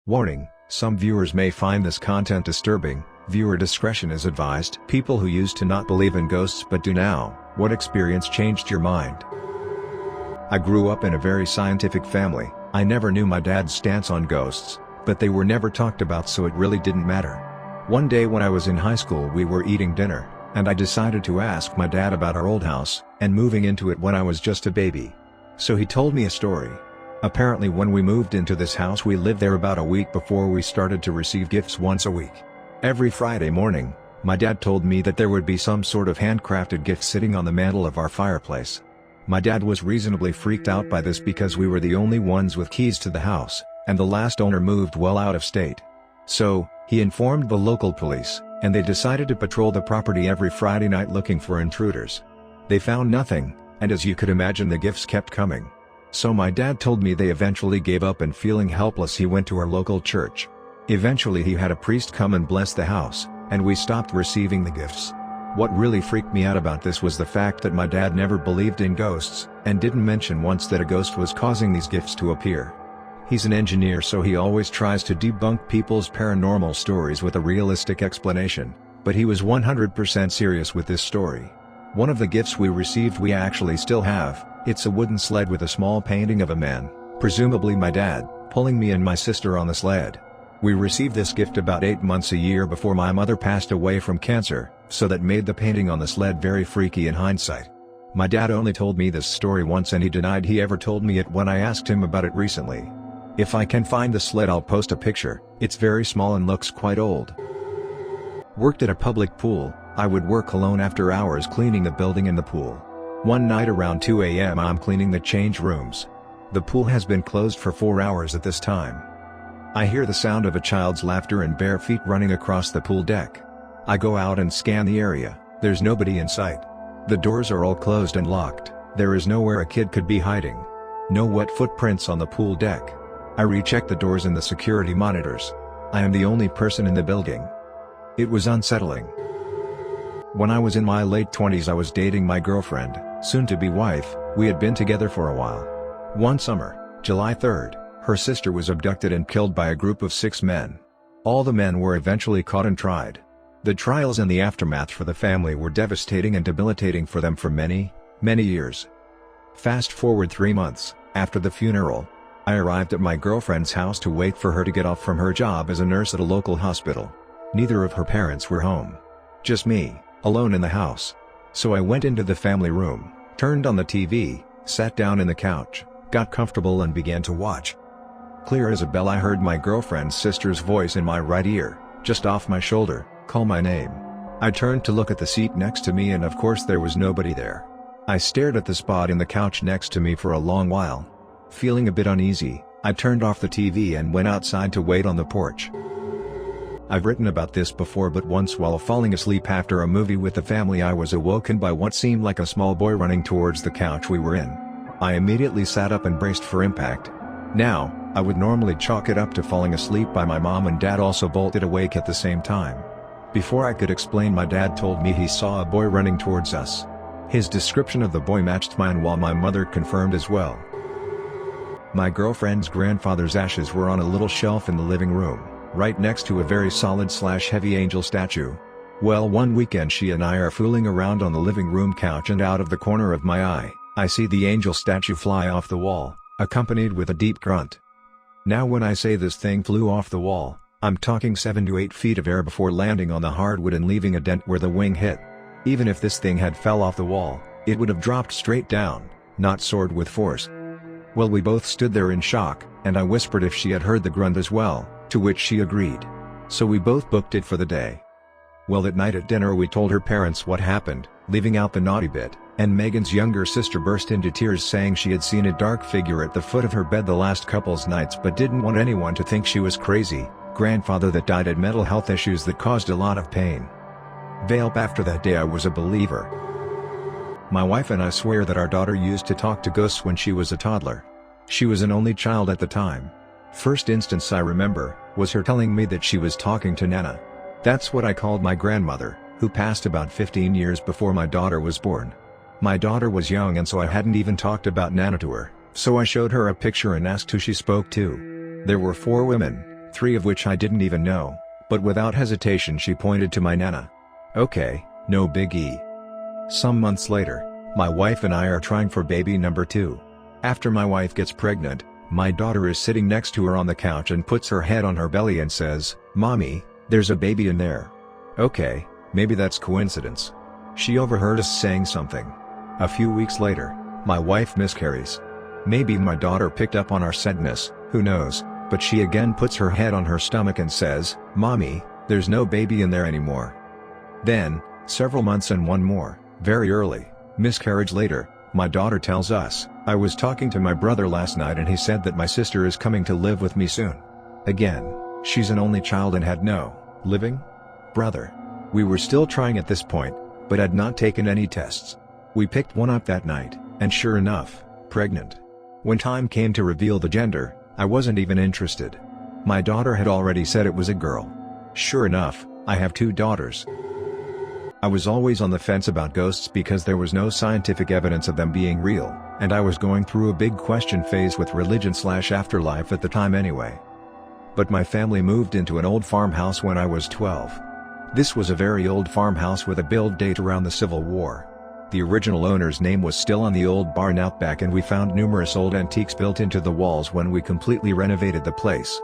Warning: some viewers may find this content disturbing. Viewer discretion is advised. People who used to not believe in ghosts but do now. What experience changed your mind? I grew up in a very scientific family. I never knew my dad's stance on ghosts, but they were never talked about, so it really didn't matter. One day when I was in high school, we were eating dinner, and I decided to ask my dad about our old house, and moving into it when I was just a baby. So he told me a story. Apparently when we moved into this house, we lived there about a week before we started to receive gifts once a week. Every Friday morning, my dad told me that there would be some sort of handcrafted gift sitting on the mantle of our fireplace. My dad was reasonably freaked out by this because we were the only ones with keys to the house, and the last owner moved well out of state. So, he informed the local police, and they decided to patrol the property every Friday night looking for intruders. They found nothing, and as you could imagine, the gifts kept coming. So my dad told me they eventually gave up, and feeling helpless he went to our local church. Eventually he had a priest come and bless the house, and we stopped receiving the gifts. What really freaked me out about this was the fact that my dad never believed in ghosts, and didn't mention once that a ghost was causing these gifts to appear. He's an engineer, so he always tries to debunk people's paranormal stories with a realistic explanation, but he was 100% serious with this story. One of the gifts we received we actually still have. It's a wooden sled with a small painting of a man, presumably my dad, pulling me and my sister on the sled. We received this gift about 8 months a year before my mother passed away from cancer, so that made the painting on the sled very freaky in hindsight. My dad only told me this story once, and he denied he ever told me it when I asked him about it recently. If I can find the sled, I'll post a picture. It's very small and looks quite old. Worked at a public pool. I would work alone after hours cleaning the building and the pool. One night around 2 a.m. I'm cleaning the change rooms. The pool has been closed for 4 hours at this time. I hear the sound of a child's laughter and bare feet running across the pool deck. I go out and scan the area. There's nobody in sight. The doors are all closed and locked. There is nowhere a kid could be hiding. No wet footprints on the pool deck. I recheck the doors and the security monitors. I am the only person in the building. It was unsettling. When I was in my late 20s, I was dating my girlfriend, soon-to-be wife. We had been together for a while. One summer, July 3rd, her sister was abducted and killed by a group of 6 men. All the men were eventually caught and tried. The trials and the aftermath for the family were devastating and debilitating for them for many, many years. Fast forward 3 months, after the funeral, I arrived at my girlfriend's house to wait for her to get off from her job as a nurse at a local hospital. Neither of her parents were home. Just me, alone in the house. So I went into the family room, turned on the TV, sat down in the couch, got comfortable and began to watch. Clear as a bell, I heard my girlfriend's sister's voice in my right ear, just off my shoulder, call my name. I turned to look at the seat next to me, and of course there was nobody there. I stared at the spot in the couch next to me for a long while. Feeling a bit uneasy, I turned off the TV and went outside to wait on the porch. I've written about this before, but once while falling asleep after a movie with the family, I was awoken by what seemed like a small boy running towards the couch we were in. I immediately sat up and braced for impact. Now, I would normally chalk it up to falling asleep by my mom, and dad also bolted awake at the same time. Before I could explain, my dad told me he saw a boy running towards us. His description of the boy matched mine, while my mother confirmed as well. My girlfriend's grandfather's ashes were on a little shelf in the living room, right next to a very solid/heavy angel statue. Well, one weekend she and I are fooling around on the living room couch, and out of the corner of my eye, I see the angel statue fly off the wall, accompanied with a deep grunt. Now when I say this thing flew off the wall, I'm talking 7 to 8 feet of air before landing on the hardwood and leaving a dent where the wing hit. Even if this thing had fell off the wall, it would have dropped straight down, not soared with force. Well, we both stood there in shock, and I whispered if she had heard the grunt as well, to which she agreed. So we both booked it for the day. Well, that night at dinner we told her parents what happened, leaving out the naughty bit, and Megan's younger sister burst into tears saying she had seen a dark figure at the foot of her bed the last couple's nights, but didn't want anyone to think she was crazy. Grandfather that died had mental health issues that caused a lot of pain. After that day I was a believer. My wife and I swear that our daughter used to talk to ghosts when she was a toddler. She was an only child at the time. First instance I remember, was her telling me that she was talking to Nana. That's what I called my grandmother, who passed about 15 years before my daughter was born. My daughter was young, and so I hadn't even talked about Nana to her, so I showed her a picture and asked who she spoke to. There were 4 women, 3 of which I didn't even know, but without hesitation she pointed to my nana. Okay, no biggie. Some months later, my wife and I are trying for baby number 2. After my wife gets pregnant, my daughter is sitting next to her on the couch and puts her head on her belly and says, "Mommy, there's a baby in there." Okay, maybe that's coincidence. She overheard us saying something. A few weeks later, my wife miscarries. Maybe my daughter picked up on our sadness, who knows, but she again puts her head on her stomach and says, "Mommy, there's no baby in there anymore." Then, several months and one more, very early, miscarriage later, my daughter tells us, "I was talking to my brother last night and he said that my sister is coming to live with me soon." Again, she's an only child and had no living brother. We were still trying at this point, but had not taken any tests. We picked one up that night, and sure enough, pregnant. When time came to reveal the gender, I wasn't even interested. My daughter had already said it was a girl. Sure enough, I have 2 daughters. I was always on the fence about ghosts because there was no scientific evidence of them being real, and I was going through a big question phase with religion/afterlife at the time anyway. But my family moved into an old farmhouse when I was 12. This was a very old farmhouse with a build date around the Civil War. The original owner's name was still on the old barn out back, and we found numerous old antiques built into the walls when we completely renovated the place.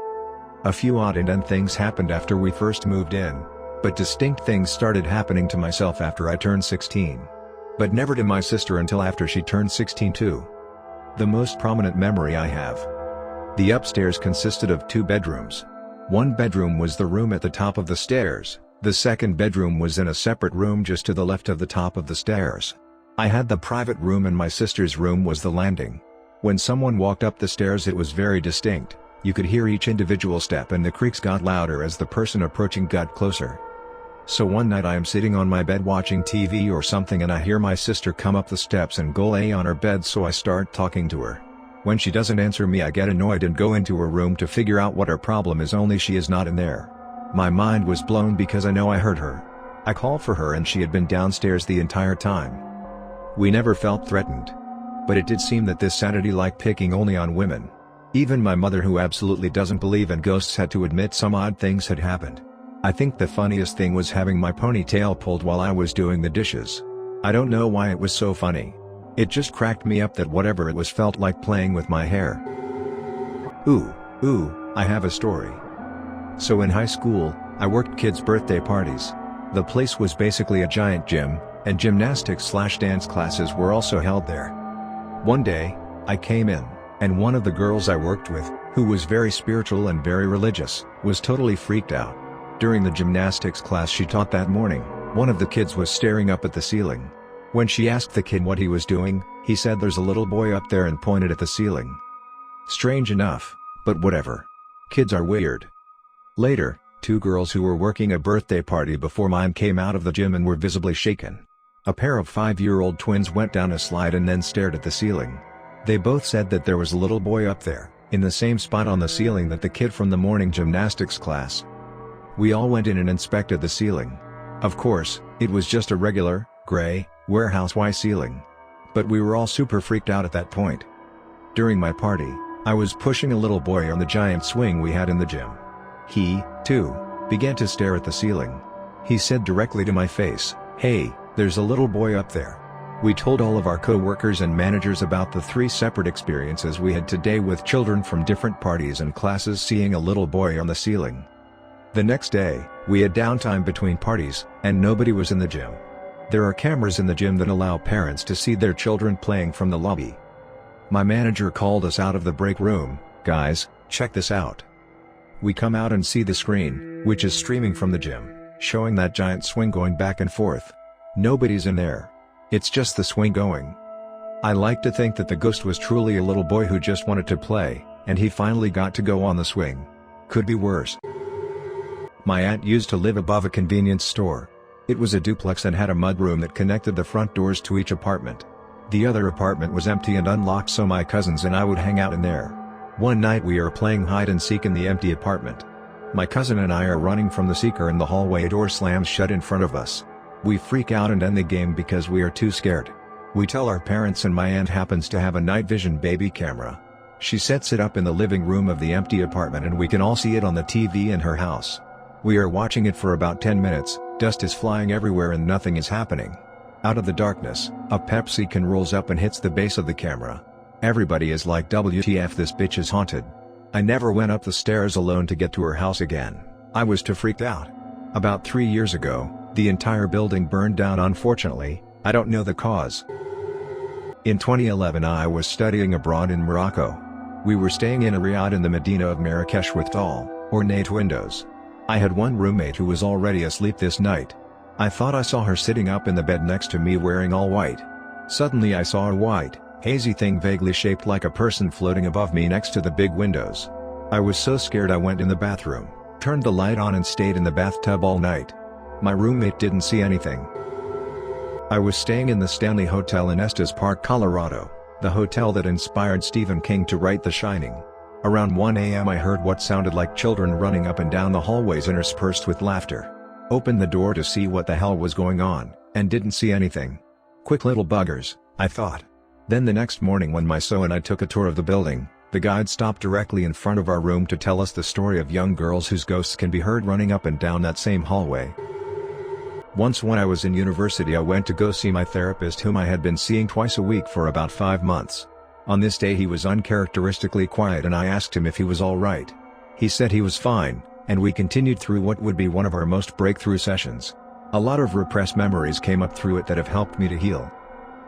A few odd and end things happened after we first moved in, but distinct things started happening to myself after I turned 16. But never to my sister until after she turned 16 too. The most prominent memory I have. The upstairs consisted of 2 bedrooms. One bedroom was the room at the top of the stairs. The second bedroom was in a separate room just to the left of the top of the stairs. I had the private room and my sister's room was the landing. When someone walked up the stairs it was very distinct. You could hear each individual step and the creaks got louder as the person approaching got closer. So one night I am sitting on my bed watching TV or something and I hear my sister come up the steps and go lay on her bed, so I start talking to her. When she doesn't answer me I get annoyed and go into her room to figure out what her problem is, only she is not in there. My mind was blown because I know I heard her. I call for her and she had been downstairs the entire time. We never felt threatened. But it did seem that this sounded like picking only on women. Even my mother, who absolutely doesn't believe in ghosts, had to admit some odd things had happened. I think the funniest thing was having my ponytail pulled while I was doing the dishes. I don't know why it was so funny. It just cracked me up that whatever it was felt like playing with my hair. I have a story. So in high school, I worked kids' birthday parties. The place was basically a giant gym, and gymnastics/dance classes were also held there. One day, I came in, and one of the girls I worked with, who was very spiritual and very religious, was totally freaked out. During the gymnastics class she taught that morning, one of the kids was staring up at the ceiling. When she asked the kid what he was doing, he said, "There's a little boy up there," and pointed at the ceiling. Strange enough, but whatever. Kids are weird. Later, 2 girls who were working a birthday party before mine came out of the gym and were visibly shaken. A pair of 5-year-old twins went down a slide and then stared at the ceiling. They both said that there was a little boy up there, in the same spot on the ceiling that the kid from the morning gymnastics class. We all went in and inspected the ceiling. Of course, it was just a regular, gray, warehouse-Y ceiling. But we were all super freaked out at that point. During my party, I was pushing a little boy on the giant swing we had in the gym. He, too, began to stare at the ceiling. He said directly to my face, "Hey, there's a little boy up there." We told all of our co-workers and managers about the 3 separate experiences we had today with children from different parties and classes seeing a little boy on the ceiling. The next day, we had downtime between parties, and nobody was in the gym. There are cameras in the gym that allow parents to see their children playing from the lobby. My manager called us out of the break room, "Guys, check this out." We come out and see the screen, which is streaming from the gym, showing that giant swing going back and forth. Nobody's in there. It's just the swing going. I like to think that the ghost was truly a little boy who just wanted to play, and he finally got to go on the swing. Could be worse. My aunt used to live above a convenience store. It was a duplex and had a mudroom that connected the front doors to each apartment. The other apartment was empty and unlocked, so my cousins and I would hang out in there. One night we are playing hide and seek in the empty apartment. My cousin and I are running from the seeker and the hallway door slams shut in front of us. We freak out and end the game because we are too scared. We tell our parents and my aunt happens to have a night vision baby camera. She sets it up in the living room of the empty apartment and we can all see it on the TV in her house. We are watching it for about 10 minutes, dust is flying everywhere and nothing is happening. Out of the darkness, a Pepsi can rolls up and hits the base of the camera. Everybody is like, WTF, this bitch is haunted. I never went up the stairs alone to get to her house again. I was too freaked out. About 3 years ago, the entire building burned down. Unfortunately, I don't know the cause. In 2011 I was studying abroad in Morocco. We were staying in a riad in the Medina of Marrakesh with tall, ornate windows. I had one roommate who was already asleep this night. I thought I saw her sitting up in the bed next to me wearing all white. Suddenly I saw a white, hazy thing vaguely shaped like a person floating above me next to the big windows. I was so scared I went in the bathroom, turned the light on and stayed in the bathtub all night. My roommate didn't see anything. I was staying in the Stanley Hotel in Estes Park, Colorado, the hotel that inspired Stephen King to write The Shining. Around 1 a.m. I heard what sounded like children running up and down the hallways interspersed with laughter. Opened the door to see what the hell was going on, and didn't see anything. Quick little buggers, I thought. Then the next morning when my so and I took a tour of the building, the guide stopped directly in front of our room to tell us the story of young girls whose ghosts can be heard running up and down that same hallway. Once when I was in university I went to go see my therapist whom I had been seeing twice a week for about 5 months. On this day he was uncharacteristically quiet and I asked him if he was alright. He said he was fine, and we continued through what would be one of our most breakthrough sessions. A lot of repressed memories came up through it that have helped me to heal.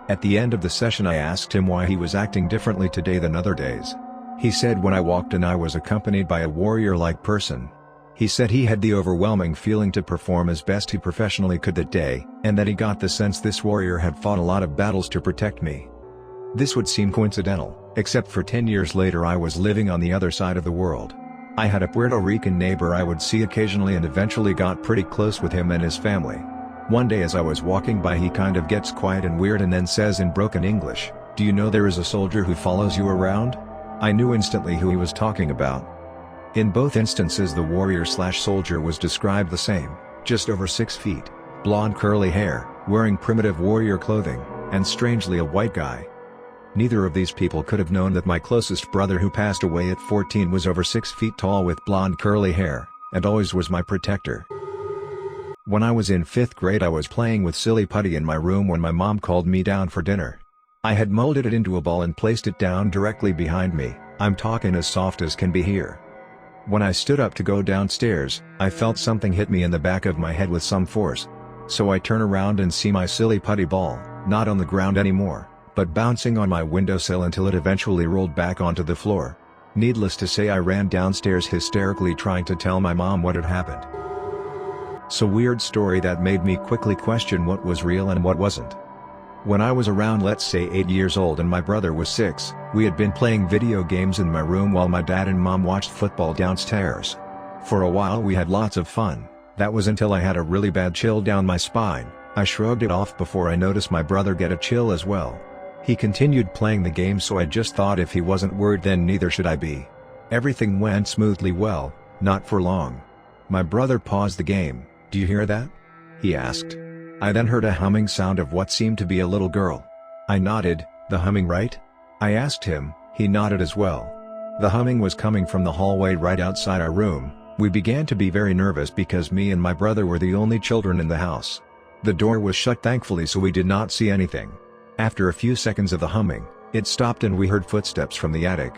At the end of the session I asked him why he was acting differently today than other days. He said when I walked in I was accompanied by a warrior-like person. He said he had the overwhelming feeling to perform as best he professionally could that day, and that he got the sense this warrior had fought a lot of battles to protect me. This would seem coincidental, except for 10 years later I was living on the other side of the world. I had a Puerto Rican neighbor I would see occasionally and eventually got pretty close with him and his family. One day as I was walking by he kind of gets quiet and weird and then says in broken English, "Do you know there is a soldier who follows you around?" I knew instantly who he was talking about. In both instances the warrior/soldier was described the same, just over 6 feet, blonde curly hair, wearing primitive warrior clothing, and strangely a white guy. Neither of these people could have known that my closest brother who passed away at 14 was over 6 feet tall with blonde curly hair, and always was my protector. When I was in 5th grade I was playing with silly putty in my room when my mom called me down for dinner. I had molded it into a ball and placed it down directly behind me. I'm talking as soft as can be here. When I stood up to go downstairs, I felt something hit me in the back of my head with some force. So I turn around and see my silly putty ball, not on the ground anymore, but bouncing on my windowsill until it eventually rolled back onto the floor. Needless to say I ran downstairs hysterically trying to tell my mom what had happened. So weird story that made me quickly question what was real and what wasn't. When I was around let's say 8 years old and my brother was 6, we had been playing video games in my room while my dad and mom watched football downstairs. For a while we had lots of fun, that was until I had a really bad chill down my spine. I shrugged it off before I noticed my brother get a chill as well. He continued playing the game so I just thought if he wasn't worried then neither should I be. Everything went smoothly well, not for long. My brother paused the game. "Do you hear that?" he asked. I then heard a humming sound of what seemed to be a little girl. I nodded. "The humming, right?" I asked him. He nodded as well. The humming was coming from the hallway right outside our room. We began to be very nervous because me and my brother were the only children in the house. The door was shut thankfully so we did not see anything. After a few seconds of the humming, it stopped and we heard footsteps from the attic.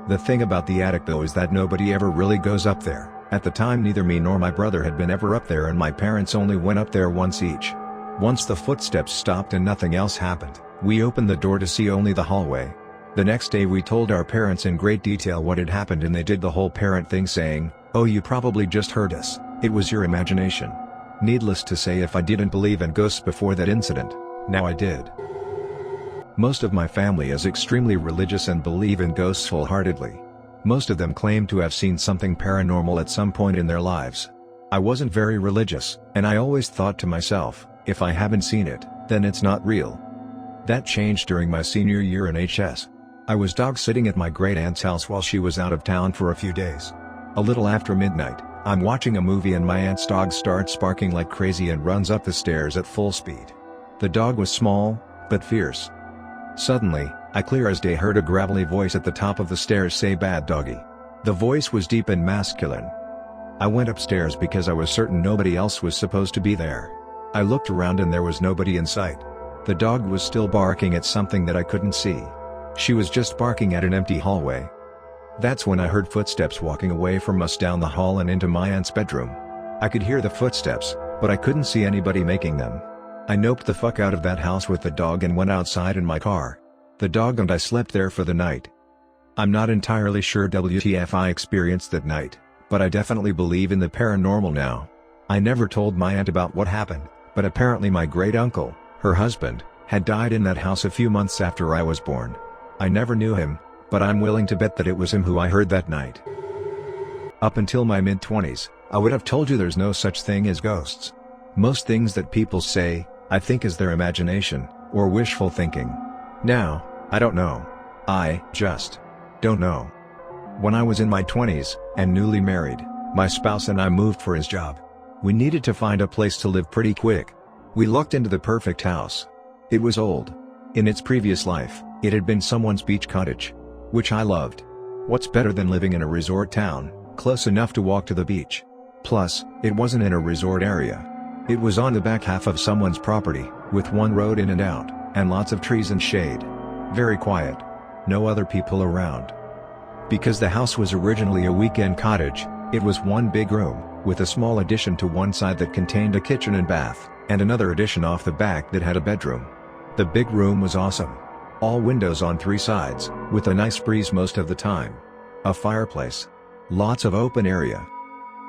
The thing about the attic though is that nobody ever really goes up there. At the time neither me nor my brother had been ever up there and my parents only went up there once each. Once the footsteps stopped and nothing else happened, we opened the door to see only the hallway. The next day we told our parents in great detail what had happened and they did the whole parent thing saying, "Oh, you probably just heard us, it was your imagination." Needless to say if I didn't believe in ghosts before that incident, now I did. Most of my family is extremely religious and believe in ghosts wholeheartedly. Most of them claim to have seen something paranormal at some point in their lives. I wasn't very religious, and I always thought to myself, if I haven't seen it, then it's not real. That changed during my senior year in HS. I was dog-sitting at my great-aunt's house while she was out of town for a few days. A little after midnight, I'm watching a movie and my aunt's dog starts barking like crazy and runs up the stairs at full speed. The dog was small, but fierce. Suddenly, I clear as day heard a gravelly voice at the top of the stairs say "bad doggy." The voice was deep and masculine. I went upstairs because I was certain nobody else was supposed to be there. I looked around and there was nobody in sight. The dog was still barking at something that I couldn't see. She was just barking at an empty hallway. That's when I heard footsteps walking away from us down the hall and into my aunt's bedroom. I could hear the footsteps, but I couldn't see anybody making them. I noped the fuck out of that house with the dog and went outside in my car. The dog and I slept there for the night. I'm not entirely sure WTF I experienced that night, but I definitely believe in the paranormal now. I never told my aunt about what happened, but apparently my great uncle, her husband, had died in that house a few months after I was born. I never knew him, but I'm willing to bet that it was him who I heard that night. Up until my mid-20s, I would have told you there's no such thing as ghosts. Most things that people say, I think is their imagination, or wishful thinking. Now, I don't know. I just don't know. When I was in my 20s, and newly married, my spouse and I moved for his job. We needed to find a place to live pretty quick. We looked into the perfect house. It was old. In its previous life, it had been someone's beach cottage, which I loved. What's better than living in a resort town, close enough to walk to the beach? Plus, it wasn't in a resort area. It was on the back half of someone's property, with one road in and out, and lots of trees and shade. Very quiet. No other people around. Because the house was originally a weekend cottage, it was one big room, with a small addition to one side that contained a kitchen and bath, and another addition off the back that had a bedroom. The big room was awesome. All windows on 3 sides, with a nice breeze most of the time. A fireplace. Lots of open area.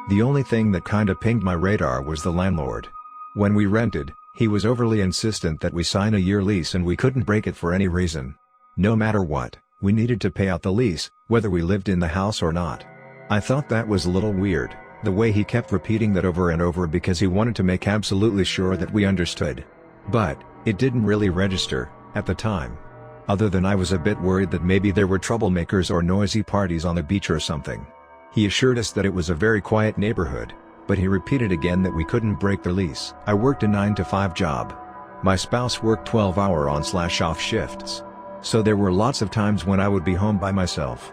The only thing that kinda pinged my radar was the landlord. When we rented, he was overly insistent that we sign a year lease and we couldn't break it for any reason. No matter what, we needed to pay out the lease, whether we lived in the house or not. I thought that was a little weird, the way he kept repeating that over and over because he wanted to make absolutely sure that we understood. But, it didn't really register, at the time. Other than I was a bit worried that maybe there were troublemakers or noisy parties on the beach or something. He assured us that it was a very quiet neighborhood, but he repeated again that we couldn't break the lease. I worked a 9-to-5 job. My spouse worked 12-hour on/off shifts. So there were lots of times when I would be home by myself.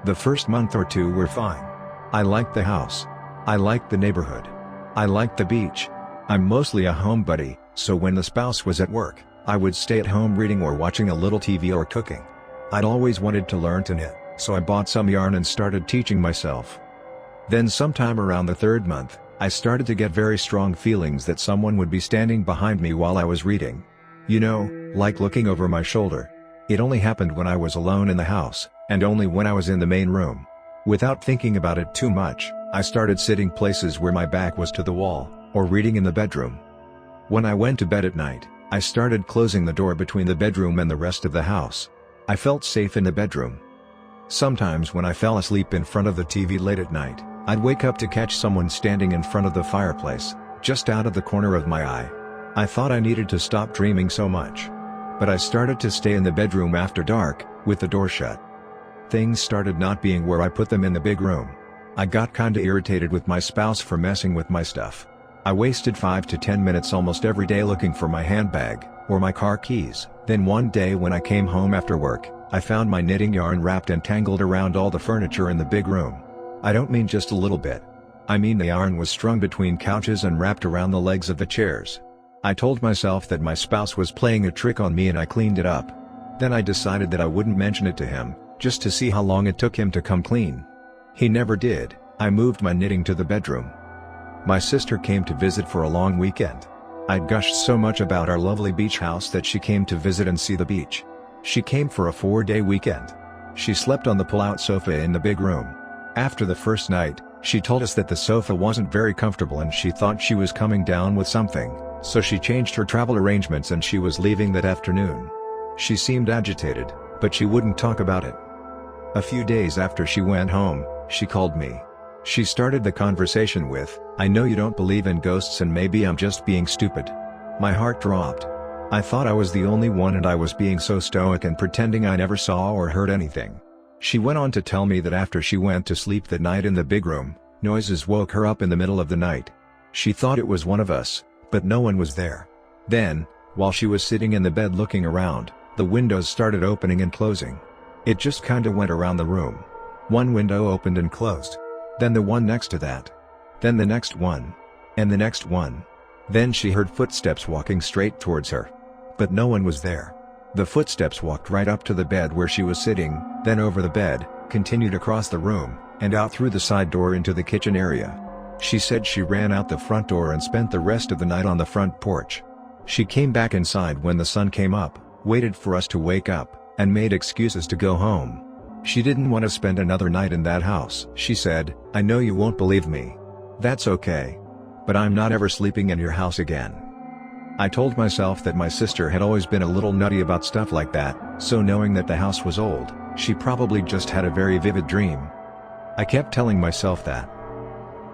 The first month or two were fine. I liked the house. I liked the neighborhood. I liked the beach. I'm mostly a homebody, so when the spouse was at work, I would stay at home reading or watching a little TV or cooking. I'd always wanted to learn to knit, so I bought some yarn and started teaching myself. Then sometime around the 3rd month, I started to get very strong feelings that someone would be standing behind me while I was reading. You know, like looking over my shoulder. It only happened when I was alone in the house, and only when I was in the main room. Without thinking about it too much, I started sitting places where my back was to the wall, or reading in the bedroom. When I went to bed at night, I started closing the door between the bedroom and the rest of the house. I felt safe in the bedroom. Sometimes when I fell asleep in front of the TV late at night, I'd wake up to catch someone standing in front of the fireplace, just out of the corner of my eye. I thought I needed to stop dreaming so much. But I started to stay in the bedroom after dark, with the door shut. Things started not being where I put them in the big room. I got kinda irritated with my spouse for messing with my stuff. I wasted 5 to 10 minutes almost every day looking for my handbag, or my car keys. Then one day when I came home after work, I found my knitting yarn wrapped and tangled around all the furniture in the big room. I don't mean just a little bit. I mean the yarn was strung between couches and wrapped around the legs of the chairs. I told myself that my spouse was playing a trick on me and I cleaned it up. Then I decided that I wouldn't mention it to him, just to see how long it took him to come clean. He never did. I moved my knitting to the bedroom. My sister came to visit for a long weekend. I'd gushed so much about our lovely beach house that she came to visit and see the beach. She came for a 4-day weekend. She slept on the pull-out sofa in the big room. After the first night, she told us that the sofa wasn't very comfortable and she thought she was coming down with something. So she changed her travel arrangements and she was leaving that afternoon. She seemed agitated, but she wouldn't talk about it. A few days after she went home, she called me. She started the conversation with, "I know you don't believe in ghosts and maybe I'm just being stupid." My heart dropped. I thought I was the only one and I was being so stoic and pretending I never saw or heard anything. She went on to tell me that after she went to sleep that night in the big room, noises woke her up in the middle of the night. She thought it was one of us, but no one was there. Then, while she was sitting in the bed looking around, The windows started opening and closing. It just kinda went around the room. One window opened and closed. Then the one next to that. Then the next one. And the next one. Then she heard footsteps walking straight towards her. But no one was there. The footsteps walked right up to the bed where she was sitting, then over the bed, continued across the room, and out through the side door into the kitchen area. She said she ran out the front door and spent the rest of the night on the front porch. She came back inside when the sun came up, waited for us to wake up, and made excuses to go home. She didn't want to spend another night in that house. She said, "I know you won't believe me. That's okay. But I'm not ever sleeping in your house again." I told myself that my sister had always been a little nutty about stuff like that, so knowing that the house was old, she probably just had a very vivid dream. I kept telling myself that.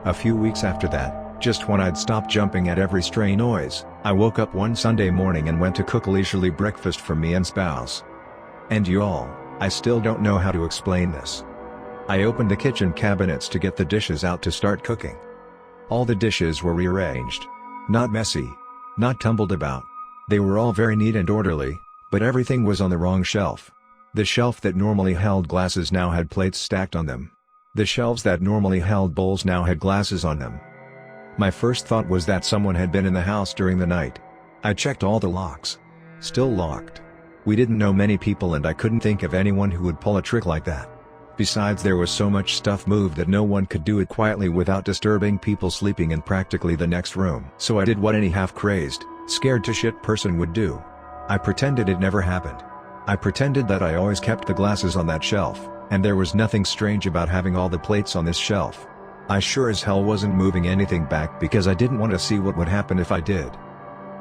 A few weeks after that, just when I'd stopped jumping at every stray noise, I woke up one Sunday morning and went to cook a leisurely breakfast for me and spouse. And y'all, I still don't know how to explain this. I opened the kitchen cabinets to get the dishes out to start cooking. All the dishes were rearranged. Not messy. Not tumbled about. They were all very neat and orderly, but everything was on the wrong shelf. The shelf that normally held glasses now had plates stacked on them. The shelves that normally held bowls now had glasses on them. My first thought was that someone had been in the house during the night. I checked all the locks. Still locked. We didn't know many people and I couldn't think of anyone who would pull a trick like that. Besides, there was so much stuff moved that no one could do it quietly without disturbing people sleeping in practically the next room. So I did what any half-crazed, scared to shit person would do. I pretended it never happened. I pretended that I always kept the glasses on that shelf, and there was nothing strange about having all the plates on this shelf. I sure as hell wasn't moving anything back because I didn't want to see what would happen if I did.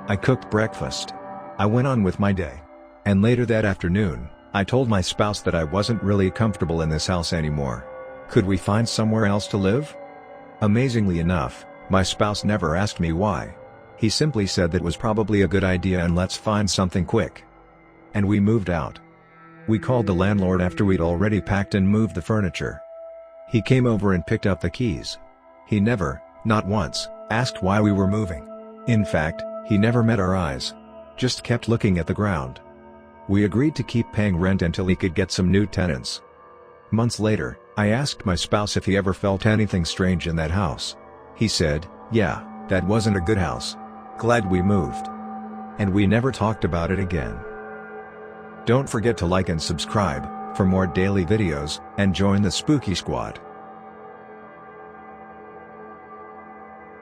I cooked breakfast. I went on with my day. And later that afternoon, I told my spouse that I wasn't really comfortable in this house anymore. Could we find somewhere else to live? Amazingly enough, my spouse never asked me why. He simply said that was probably a good idea and let's find something quick. And we moved out. We called the landlord after we'd already packed and moved the furniture. He came over and picked up the keys. He never, not once, asked why we were moving. In fact, he never met our eyes. Just kept looking at the ground. We agreed to keep paying rent until he could get some new tenants. Months later, I asked my spouse if he ever felt anything strange in that house. He said, "Yeah, that wasn't a good house. Glad we moved." And we never talked about it again. Don't forget to like and subscribe for more daily videos, and join the Spooky Squad.